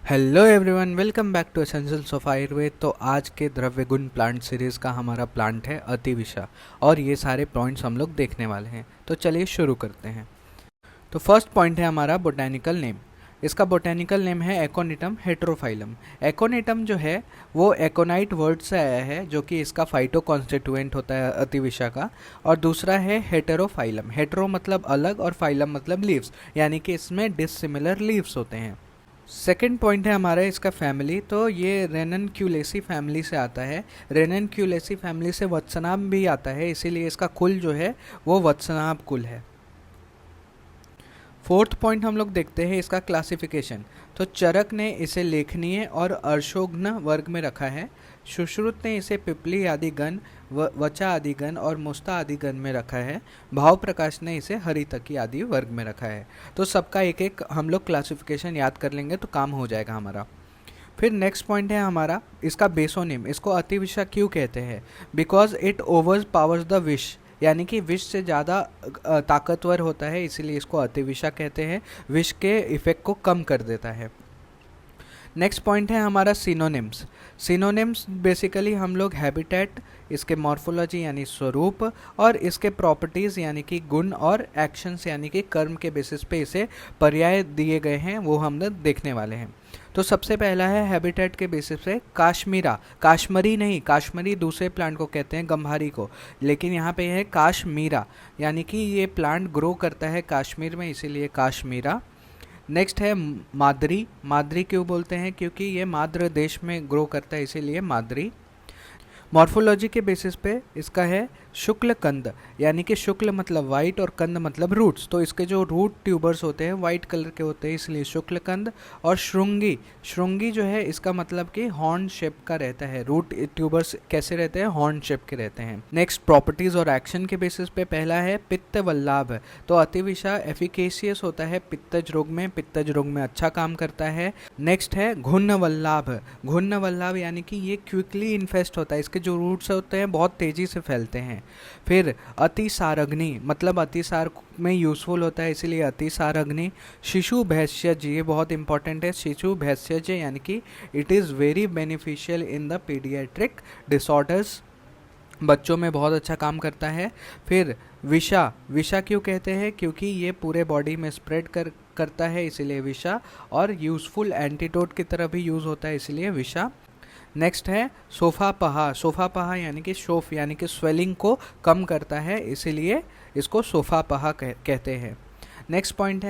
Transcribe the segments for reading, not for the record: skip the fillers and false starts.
Hello everyone, welcome back to essentials of Ayurveda. तो आज के द्रव्य गुण प्लांट सीरीज़ का हमारा प्लांट है अतिविषा और ये सारे पॉइंट्स हम लोग देखने वाले हैं। तो चलिए शुरू करते हैं। तो फर्स्ट पॉइंट है हमारा बोटैनिकल नेम। इसका बोटैनिकल नेम है एकोनिटम हेटेरोफाइलम। एकोनिटम जो है वो एकोनाइट वर्ड से आया है, जो कि इसका फाइटो कॉन्स्टिट्यूएंट होता है अतिविषा का। और दूसरा है हेटेरोफाइलम। हेटेरो मतलब अलग और फाइलम मतलब लीव्स, यानी कि इसमें डिसिमिलर लीव्स होते हैं। सेकेंड पॉइंट है हमारा इसका फैमिली। तो ये रेननक्यूलेसी फैमिली से आता है। रेननक्यूलेसी फैमिली से वत्सनाभ भी आता है, इसीलिए इसका कुल जो है वो वत्सनाभ कुल है। फोर्थ पॉइंट हम लोग देखते हैं इसका क्लासिफिकेशन। तो चरक ने इसे लेखनीय और अर्शोघ्न वर्ग में रखा है। सुश्रुत ने इसे पिपली आदि गण, वचा आदि गण और मुस्ता आदि गण में रखा है। भाव प्रकाश ने इसे हरितकी आदि वर्ग में रखा है। तो सबका एक एक हम लोग क्लासिफिकेशन याद कर लेंगे तो काम हो जाएगा हमारा। फिर नेक्स्ट पॉइंट है हमारा इसका बेसोनिम। इसको अतिविषा क्यों कहते हैं? Because it over powers the विष, यानी कि विष से ज़्यादा ताकतवर होता है, इसीलिए इसको अतिविषा कहते हैं। विष के इफेक्ट को कम कर देता है। नेक्स्ट पॉइंट है हमारा सिनोनिम्स। सिनोनिम्स बेसिकली हम लोग हैबिटेट, इसके मॉर्फोलॉजी यानी स्वरूप, और इसके प्रॉपर्टीज़ यानी कि गुण, और एक्शंस यानी कि कर्म के बेसिस पे इसे पर्याय दिए गए हैं, वो हम लोग देखने वाले हैं। तो सबसे पहला है हैबिटेट के बेसिस पे काश्मीरा। काश्मीरी नहीं, काश्मीरी दूसरे प्लांट को कहते हैं, गंभारी को, लेकिन यहाँ पे है काश्मीरा, यानी कि ये प्लांट ग्रो करता है कश्मीर में, इसीलिए काश्मीरा। नेक्स्ट है माद्री। माद्री क्यों बोलते हैं? क्योंकि ये माद्र देश में ग्रो करता है, इसीलिए माद्री। मॉर्फोलॉजी के बेसिस पे इसका है शुक्ल कंद, यानी कि शुक्ल मतलब वाइट और कंद मतलब रूट्स। तो इसके जो रूट ट्यूबर्स होते हैं वाइट कलर के होते हैं, इसलिए शुक्ल कंद। और श्रृंगी, श्रृंगी जो है इसका मतलब कि हॉर्न शेप का रहता है। रूट ट्यूबर्स कैसे रहते हैं? हॉर्न शेप के रहते हैं। नेक्स्ट प्रॉपर्टीज और एक्शन के बेसिस पे पहला है पित्त वल्लाभ। तो अतिविषा एफिकेशियस होता है पित्तज रोग में, पित्तज रोग में अच्छा काम करता है। नेक्स्ट है घुन्न वल्लाभ। घुन्न वल्लाभ यानी कि ये क्विकली इन्फेस्ट होता है, इसके जो रूट्स होते हैं बहुत तेजी से फैलते हैं। फिर अतिसारग्नि, मतलब अतिसार में यूजफुल होता है, इसीलिए अतिसारग्नि। शिशु भैष्यज, ये बहुत इंपॉर्टेंट है। शिशु भैष्यज यानी कि it is very beneficial in the paediatric disorders, बच्चों में बहुत अच्छा काम करता है। फिर विषा, विषा क्यों कहते हैं? क्योंकि ये पूरे बॉडी में स्प्रेड करता है, इसीलिए विषा। और यूजफुल एंटीडोट की तरह भी यूज़ होता है, इसीलिए विषा। नेक्स्ट है सोफापहा। सोफापहा यानी कि शोफ यानी कि स्वेलिंग को कम करता है, इसीलिए इसको सोफापहा कहते हैं। नेक्स्ट पॉइंट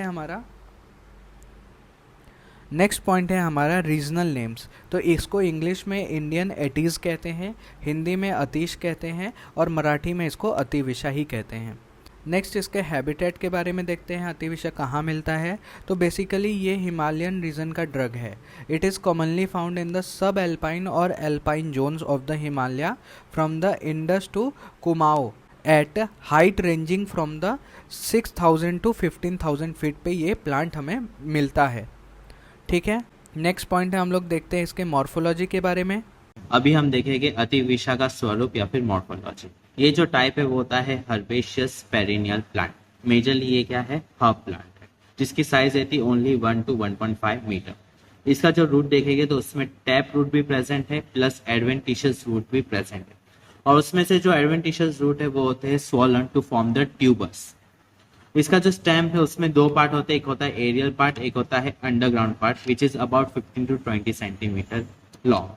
है हमारा रीजनल नेम्स। तो इसको इंग्लिश में इंडियन एटीज़ कहते हैं, हिंदी में अतीश कहते हैं, और मराठी में इसको अतिविषा ही कहते हैं। नेक्स्ट इसके हैबिटेट के बारे में देखते हैं, अतिविषा कहाँ मिलता है। तो बेसिकली ये हिमालयन रीजन का ड्रग है। It is commonly found in the subalpine और alpine zones of the Himalaya from the Indus to Kumaon at height ranging from the 6000 to 15,000 feet पे ये प्लांट हमें मिलता है। ठीक है, नेक्स्ट पॉइंट है हम लोग देखते हैं इसके मॉर्फोलॉजी के बारे में। अभी हम देखेंगे अतिविषा का स्वरूप या फिर मॉर्फोलॉजी। ये जो टाइप है वो होता है हर्बेशियस पेरिनियल प्लांट। मेजरली ये क्या है? हर्ब प्लांट है, जिसकी साइज रहती है ओनली 1 to 1.5 मीटर। इसका जो रूट देखेंगे तो उसमें टैप रूट भी प्रेजेंट है, प्लस एडवेंटिशियस रूट भी प्रेजेंट है। और उसमें से जो एडवेंटिशियस रूट है वो होते हैं swollen to form the tubers. इसका जो स्टेम है उसमें दो पार्ट होते हैं, एक होता है एरियल पार्ट, एक होता है underground part, which is about 15 to 20 centimetre long.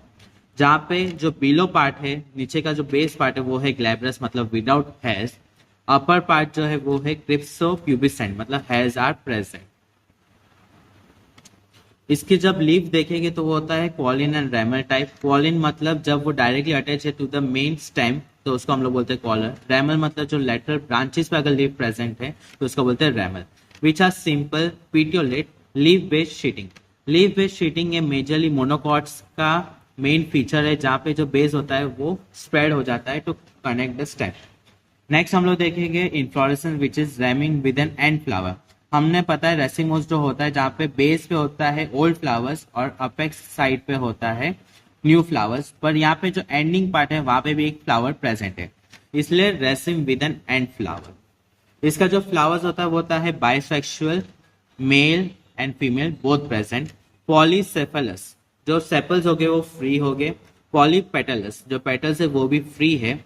जहाँ पे जो बिलो पार्ट है, नीचे का जो बेस पार्ट है वो है ग्लैब्रस मतलब विदाउट हेयर्स। अपर पार्ट जो है वो है क्रिप्सो प्यूबिसेंट मतलब हेयर्स आर प्रेजेंट। इसके जब लीफ देखेंगे तो वो होता है कॉलिन एंड रैमल टाइप। कॉलिन मतलब जब वो डायरेक्टली अटैच है टू द मेन स्टेम तो उसको हम लोग बोलते हैं कॉलर। रैमल मतलब जो लेटरल ब्रांचेस पे अगर लीफ प्रेजेंट है तो उसको बोलते हैं ramal. Which are simple petiolate leaf based sheathing. Leaf based sheathing ये मेजरली मोनोकॉट्स का मेन फीचर है, जहाँ पे जो बेस होता है वो स्प्रेड हो जाता है to connect the stem. Next हम लोग देखेंगे inflorescence which is ramming with an end flower. हमने पता है रेसिमोस जो होता है जहाँ पे बेस पे होता है ओल्ड फ्लावर्स और अपेक्स साइड पे होता है न्यू फ्लावर्स, पर यहाँ पे जो एंडिंग पार्ट है वहां पे भी एक फ्लावर प्रेजेंट है, इसलिए raceme with an end flower. इसका जो फ्लावर्स होता है वो होता है bisexual, male and female both present. Polycephalous, जो सेपल्स हो गए वो फ्री हो गए। पॉलीपेटलस, जो पेटल्स है वो भी फ्री है।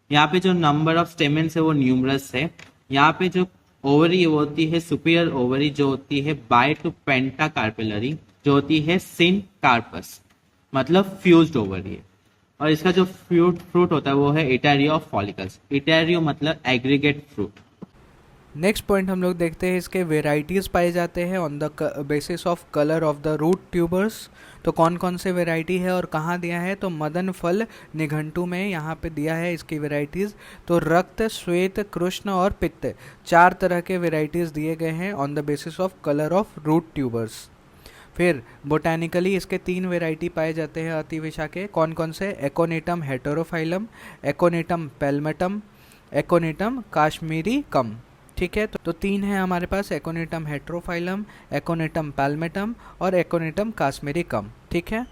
यहाँ पे जो नंबर ऑफ स्टेमेंस है वो न्यूमरस है। यहाँ पे जो ओवरी होती है, सुपीरियर ओवरी जो होती है बाय टू पेंटा कार्पेलरी, जो होती है सिन कार्पस, मतलब फ्यूज्ड ओवरी है। और इसका जो फ्रूट होता है वो है इटेरियो ऑफ फॉलिकल्स। इटेरियो मतलब एग्रीगेट फ्रूट। नेक्स्ट पॉइंट हम लोग देखते हैं इसके वेराइटीज़ पाए जाते हैं on the basis of colour of the root tubers. तो कौन कौन से वेराइटी है और कहाँ दिया है, तो मदन फल निघंटू में यहाँ पे दिया है इसकी वेराइटीज़। तो रक्त, श्वेत, कृष्ण और पित्त, 4 तरह के वेराइटीज़ दिए गए हैं on the basis of colour of root tubers. फिर बोटैनिकली इसके 3 वेराइटी पाए जाते हैं अतिविषा के। कौन कौन से, एकोनेटम हेटेरोफाइलम, एकोनेटम पेल्मेटम, एकोनेटम काश्मीरी कम। ठीक है, तो 3 है हमारे पास, एकोनेटम हेटेरोफाइलम, एकोनेटम पैल्मेटम और एकोनेटम काश्मीरी कम। ठीक है।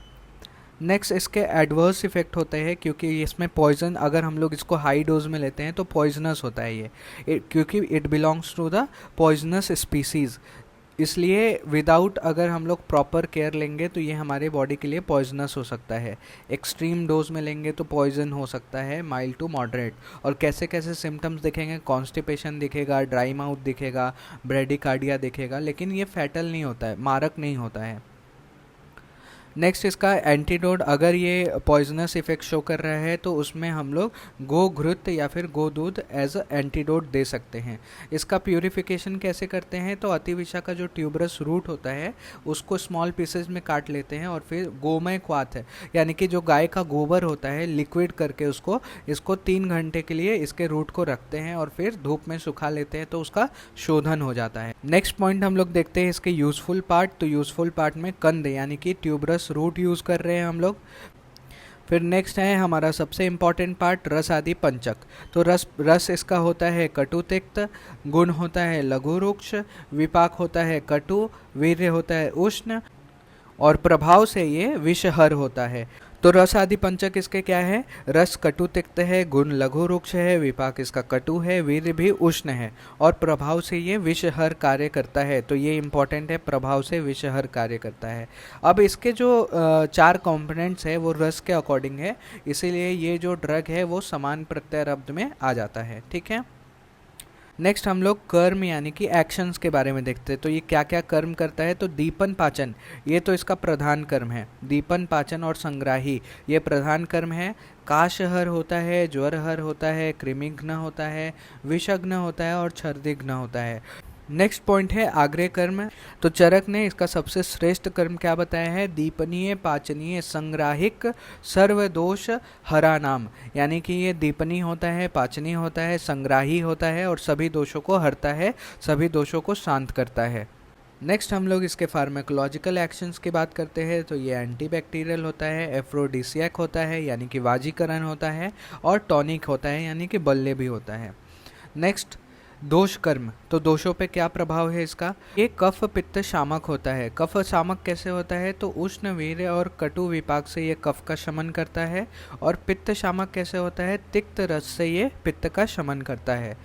नेक्स्ट इसके एडवर्स इफेक्ट होते हैं, क्योंकि इसमें पॉइजन, अगर हम लोग इसको हाई डोज में लेते हैं तो पॉइजनस होता है ये, क्योंकि it belongs to the poisonous species. इसलिए विदाउट अगर हम लोग प्रॉपर केयर लेंगे तो ये हमारे बॉडी के लिए पॉइजनस हो सकता है। एक्सट्रीम डोज में लेंगे तो पॉइजन हो सकता है माइल्ड टू मॉडरेट। और कैसे कैसे सिम्टम्स दिखेंगे, कॉन्स्टिपेशन दिखेगा, ड्राई माउथ दिखेगा, ब्रेडिकार्डिया दिखेगा, लेकिन ये फैटल नहीं होता है, मारक नहीं होता है। नेक्स्ट इसका एंटीडोट, अगर ये पॉइजनस इफेक्ट शो कर रहा है तो उसमें हम लोग गोघृत या फिर गोदूध एज अ एंटीडोट दे सकते हैं। इसका प्यूरिफिकेशन कैसे करते हैं, तो अतिविषा का जो ट्यूबरस रूट होता है उसको स्मॉल पीसेज में काट लेते हैं और फिर गोमय क्वाथ है, यानी कि जो गाय का गोबर होता है, लिक्विड करके इसको 3 घंटे के लिए इसके रूट को रखते हैं और फिर धूप में सुखा लेते हैं, तो उसका शोधन हो जाता है। नेक्स्ट पॉइंट हम लोग देखते हैं इसके यूजफुल पार्ट। तो यूजफुल पार्ट में कंद यानी कि ट्यूबरस रूट यूज कर रहे हैं हम लोग। फिर नेक्स्ट है हमारा सबसे इम्पॉर्टेंट पार्ट, रस आदि पंचक। तो रस इसका होता है कटु तिक्त, गुण होता है लघु रुक्ष, विपाक होता है कटु, वीर्य होता है उष्ण और प्रभाव से ये विषहर होता है। तो रस आदि पंचक इसके क्या है, रस कटु तिक्त है, गुण लघु रुक्ष है, विपाक इसका कटु है, वीर्य भी उष्ण है और प्रभाव से ये विषहर कार्य करता है। तो ये इंपॉर्टेंट है, प्रभाव से विषहर कार्य करता है। अब इसके जो 4 कंपोनेंट्स है वो रस के अकॉर्डिंग है, इसीलिए ये जो ड्रग है वो समान प्रत्यय में आ जाता है। ठीक है। नेक्स्ट हम लोग कर्म यानी कि एक्शंस के बारे में देखते हैं। तो ये क्या क्या कर्म करता है, तो दीपन पाचन, ये तो इसका प्रधान कर्म है। दीपन पाचन और संग्राही ये प्रधान कर्म है। काशहर होता है, ज्वरहर होता है, कृमिघ्न होता है, विषघ्न होता है और छर्दिघ्न होता है। नेक्स्ट पॉइंट है आग्रह कर्म। तो चरक ने इसका सबसे श्रेष्ठ कर्म क्या बताया है, दीपनीय पाचनीय संग्राहिक सर्वदोष हरा नाम, यानी कि ये दीपनीय होता है, पाचनीय होता है, संग्राही होता है और सभी दोषों को हरता है, सभी दोषों को शांत करता है। नेक्स्ट हम लोग इसके फार्मेकोलॉजिकल एक्शंस की बात करते हैं। तो ये एंटीबैक्टीरियल होता है, एफ्रोडिसियक होता है यानी कि वाजीकरण होता है और टॉनिक होता है यानी कि बल्ले भी होता है। नेक्स्ट दोष कर्म। तो दोषों पे क्या प्रभाव है इसका, ये कफ पित्त शामक होता है। कफ शामक कैसे होता है, तो उष्ण वीर्य और कटु विपाक से ये कफ का शमन करता है। और पित्त शामक कैसे होता है, तिक्त रस से ये पित्त का शमन करता है।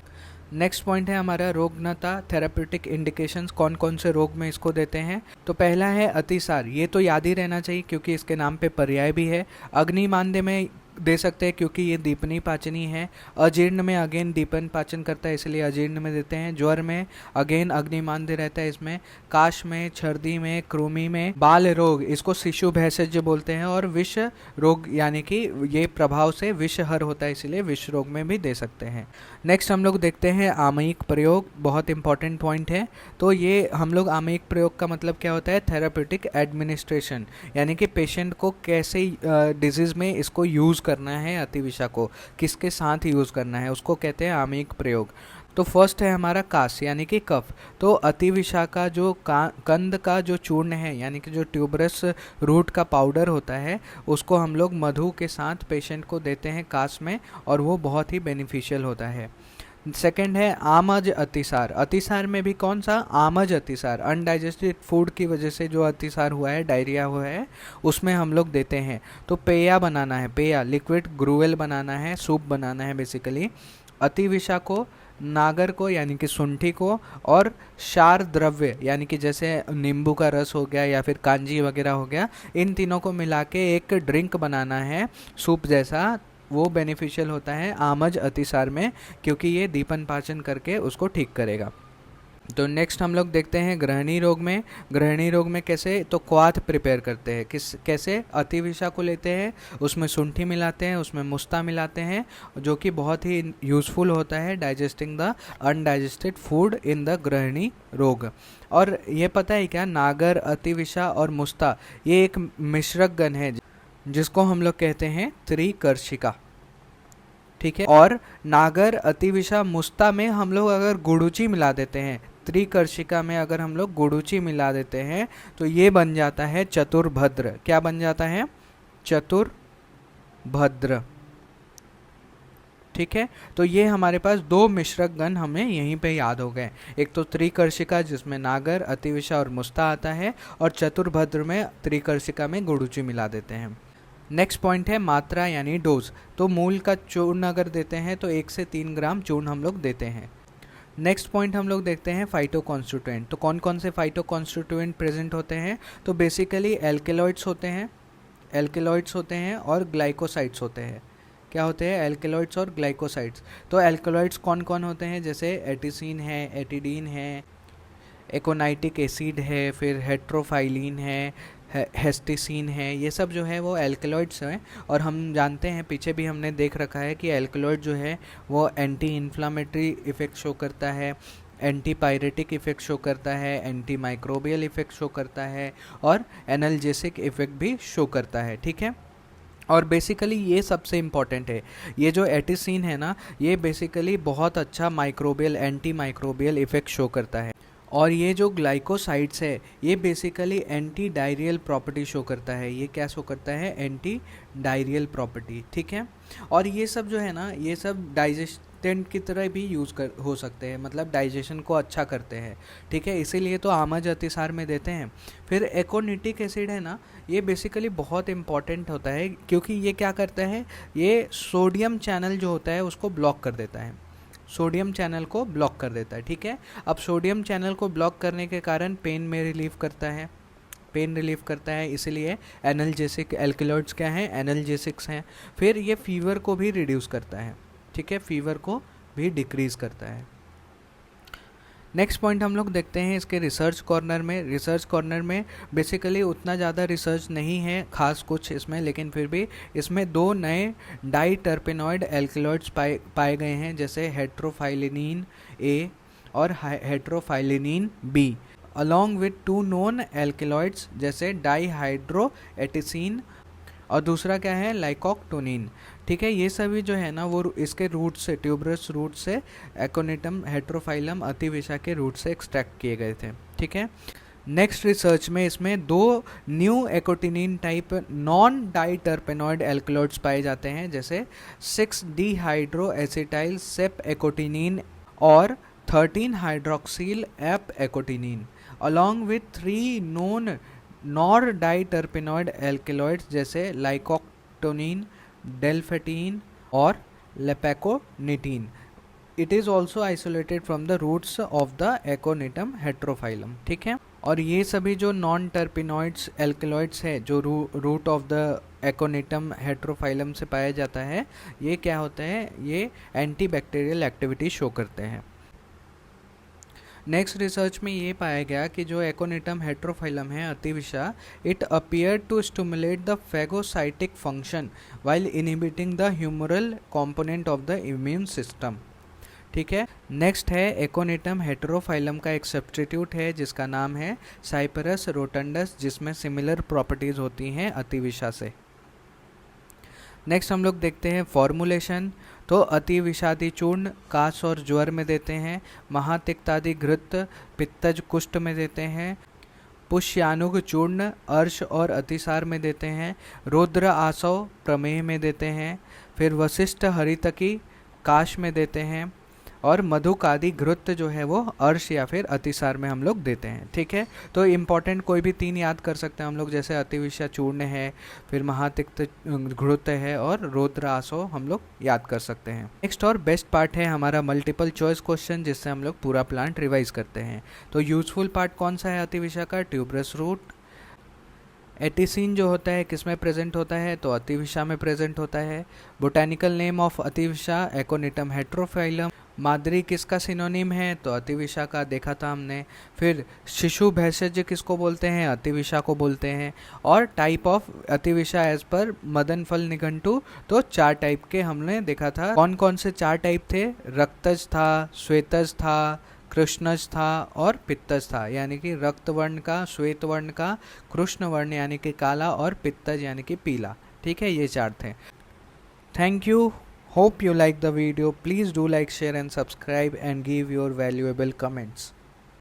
नेक्स्ट पॉइंट है हमारा रोगनता, थेराप्यूटिक इंडिकेशंस, कौन कौन से रोग में इसको देते हैं। तो पहला है अतिसार, ये तो याद ही रहना चाहिए क्योंकि इसके नाम पे पर्याय भी है। अग्निमांद्य में दे सकते हैं क्योंकि ये दीपनी पाचनी है। अजीर्ण में अगेन दीपन पाचन करता है इसलिए अजीर्ण में देते हैं। ज्वर में अगेन अग्निमांद्य रहता है इसमें। काश में, छर्दी में, कृमि में। बाल रोग इसको शिशु भैंसज बोलते हैं। और विष रोग यानी कि ये प्रभाव से विषहर होता है इसलिए विष रोग में भी दे सकते हैं। नेक्स्ट हम लोग देखते हैं आमयिक प्रयोग, बहुत इंपॉर्टेंट पॉइंट है। तो ये हम लोग आमयिक प्रयोग का मतलब क्या होता है, थेराप्यूटिक एडमिनिस्ट्रेशन, यानी कि पेशेंट को कैसे डिजीज में इसको यूज़ करना है, अतिविषा को किसके साथ यूज़ करना है, उसको कहते हैं आमयिक प्रयोग। तो फर्स्ट है हमारा कास यानी कि कफ। तो अतिविषा का जो कंद का जो चूर्ण है यानी कि जो ट्यूबरस रूट का पाउडर होता है उसको हम लोग मधु के साथ पेशेंट को देते हैं कास में और वो बहुत ही बेनिफिशियल होता है। सेकेंड है आमज अतिसार। अतिसार में भी कौन सा, आमज अतिसार, अनडाइजेस्टेड फूड की वजह से जो अतिसार हुआ है, डायरिया हुआ है, उसमें हम लोग देते हैं। तो पेया बनाना है, पेया लिक्विड ग्रूवेल बनाना है, सूप बनाना है बेसिकली। अतिविषा को नागर को यानी कि शुंठी को, और क्षार द्रव्य यानी कि जैसे नींबू का रस हो गया या फिर कांजी वगैरह हो गया, इन तीनों को मिला के एक ड्रिंक बनाना है सूप जैसा। वो बेनिफिशियल होता है आमज अतिसार में, क्योंकि ये दीपन पाचन करके उसको ठीक करेगा। तो नेक्स्ट हम लोग देखते हैं ग्रहणी रोग में। ग्रहणी रोग में कैसे, तो क्वाथ प्रिपेयर करते हैं। कैसे, अतिविषा को लेते हैं, उसमें शुंठी मिलाते हैं, उसमें मुस्ता मिलाते हैं, जो कि बहुत ही यूज़फुल होता है digesting the undigested food in the grahani rog. और ये पता है क्या, नागर, अतिविषा और मुस्ता ये एक मिश्रक गण है जिसको हम लोग कहते हैं त्रिकर्षिका। ठीक है, और नागर, अतिविषा, मुस्ता में हम लोग अगर गुड़ूची मिला देते हैं, त्रिकर्षिका में अगर हम लोग गुड़ूची मिला देते हैं तो ये बन जाता है चतुर्भद्र। क्या बन जाता है, चतुर्भद्र। ठीक है, तो ये हमारे पास दो मिश्रक गण हमें यहीं पे याद हो गए। एक तो त्रिकर्षिका जिसमें नागर, अतिविषा और मुस्ता आता है, और चतुर्भद्र में त्रिकर्षिका में गुड़ूची मिला देते हैं। नेक्स्ट पॉइंट है मात्रा यानी डोज। तो मूल का चूर्ण अगर देते हैं तो 1 से 3 ग्राम चूर्ण हम लोग देते हैं। नेक्स्ट पॉइंट हम लोग देखते हैं फाइटो कॉन्स्टिट्यूएंट। तो कौन कौन से फाइटो कॉन्स्टिट्यूएंट प्रेजेंट होते हैं, तो बेसिकली एल्केलॉइड्स होते हैं और ग्लाइकोसाइड्स होते हैं। क्या होते हैं, एल्केलॉइड्स और ग्लाइकोसाइड्स। तो एल्केलॉइड्स कौन कौन होते हैं, जैसे एटिसिन है, एटिडीन है, एकोनाइटिक एसिड है, फिर हेट्रोफाइलिन है, हेस्टिसिन है, ये सब जो है वो एल्केलॉइड्स हैं। और हम जानते हैं, पीछे भी हमने देख रखा है कि एल्केलॉइड जो है वो एंटी इन्फ्लामेटरी इफेक्ट शो करता है, एंटी पायरेटिक इफेक्ट शो करता है, एंटी माइक्रोबियल इफेक्ट शो करता है, और एनाल्जेसिक इफेक्ट भी शो करता है। ठीक है, और बेसिकली ये सबसे इम्पॉर्टेंट है, ये जो एटिसिन है ना, ये बेसिकली बहुत अच्छा microbial, anti microbial effect show करता है। और ये जो ग्लाइकोसाइड्स है ये basically anti diarrhoeal property show करता है। ये क्या शो करता है, एंटी डायरियल प्रॉपर्टी। ठीक है, और ये सब जो है ना, ये सब डाइजेस्टेंट की तरह भी हो सकते हैं, मतलब डाइजेशन को अच्छा करते हैं। ठीक है, इसीलिए तो आमज अतिसार में देते हैं। फिर एकोनिटिक एसिड है ना, ये बेसिकली बहुत इंपॉर्टेंट होता है, क्योंकि ये क्या करता है, ये सोडियम चैनल जो होता है उसको ब्लॉक कर देता है, सोडियम चैनल को ब्लॉक कर देता है। ठीक है, अब सोडियम चैनल को ब्लॉक करने के कारण पेन में रिलीफ करता है, इसलिए एनाल्जेसिक एल्केलॉइड्स क्या हैं, एनाल्जेसिक्स हैं। फिर ये फीवर को भी रिड्यूस करता है। ठीक है, फीवर को भी डिक्रीज करता है। नेक्स्ट पॉइंट हम लोग देखते हैं इसके रिसर्च कॉर्नर में बेसिकली उतना ज़्यादा रिसर्च नहीं है खास कुछ इसमें, लेकिन फिर भी इसमें 2 नए डाई टर्पेनॉइड एल्केलॉइड्स पाए गए हैं, जैसे हेट्रोफाइलिनीन ए और heterophylline B, along with 2 known alkaloids जैसे डाईहाइड्रोएटिसिन और दूसरा क्या है, लाइकोक्टोनिन। ठीक है, ये सभी जो है ना वो इसके रूट से, ट्यूबरस रूट से, एकोनिटम हेट्रोफाइलम अतिविषा के रूट से एक्सट्रैक्ट किए गए थे। ठीक है, नेक्स्ट रिसर्च में इसमें 2 न्यू एकोटिनिन टाइप नॉन डाइटर्पेनॉइड एल्कलॉइड्स पाए जाते हैं, जैसे 6 डिहाइड्रो एसिटाइल सेप एकोटिनिन और 13 हाइड्रोक्सिल एप aconitine, along with 3 known nor diterpenoid alkaloids जैसे लाइकोक्टोनिन, डेल्फेटिन और lappaconitine. It is also isolated from the roots of the aconitum heterophyllum. ठीक है, और ये सभी जो नॉन टर्पेनॉइड्स एल्केलॉइड्स है जो रूट ऑफ द एकोनिटम हेट्रोफाइलम से पाया जाता है, ये क्या होता है, ये एंटी बैक्टीरियल एक्टिविटी शो करते हैं। नेक्स्ट रिसर्च में ये पाया गया कि जो एकोनिटम हेट्रोफाइलम है Ativisha, it appear to stimulate the phagocytic function while inhibiting the humoral component of the immune system. ठीक है, नेक्स्ट है एकोनिटम हेट्रोफाइलम का एक सब्स्टिट्यूट है जिसका नाम है साइपरस रोटंडस, जिसमें सिमिलर प्रॉपर्टीज होती हैं अतिविषा से। नेक्स्ट हम लोग देखते हैं फॉर्मुलेशन। तो अति विषादी चूर्ण काश और ज्वर में देते हैं, महातिक्तादि घृत पित्तज कुष्ठ में देते हैं, पुष्यानुग चूर्ण अर्श और अतिसार में देते हैं, रुद्र आसव प्रमेह में देते हैं, फिर वशिष्ठ हरितकी काश में देते हैं, और मधुक आदि घृत जो है वो अर्श या फिर अतिसार में हम लोग देते हैं। ठीक है, तो इम्पॉर्टेंट कोई भी 3 याद कर सकते हैं हम लोग, जैसे अतिविषा चूर्ण है, फिर महातिक्त घृत है और रौद्रासो हम लोग याद कर सकते हैं। नेक्स्ट और बेस्ट पार्ट है हमारा मल्टीपल चॉइस क्वेश्चन, जिससे हम लोग पूरा प्लांट रिवाइज करते हैं। तो यूजफुल पार्ट कौन सा है अतिविषा का? Tuberous root. एटिसिन जो होता है किस में प्रेजेंट होता है? तो अतिविषा में प्रेजेंट होता है। Botanical name of Ativisha aconitum heterophyllum. Madri किसका सिनोनिम है? तो अतिविषा का देखा था हमने। फिर शिशु भेषज किसको बोलते हैं? अतिविषा को बोलते हैं। और type of अतिविषा as per Madan फल निघंटू, तो 4 टाइप के हमने देखा था। कौन कौन से 4 टाइप थे? रक्तज था, श्वेतज था, कृष्णज था और पित्तज था, यानी कि रक्त वर्ण का, श्वेत वर्ण का, कृष्ण वर्ण यानी कि काला और पित्तज यानी कि पीला। ठीक है, ये 4 थे। Thank you, hope you like the video. Please do like, share and subscribe and give your valuable comments.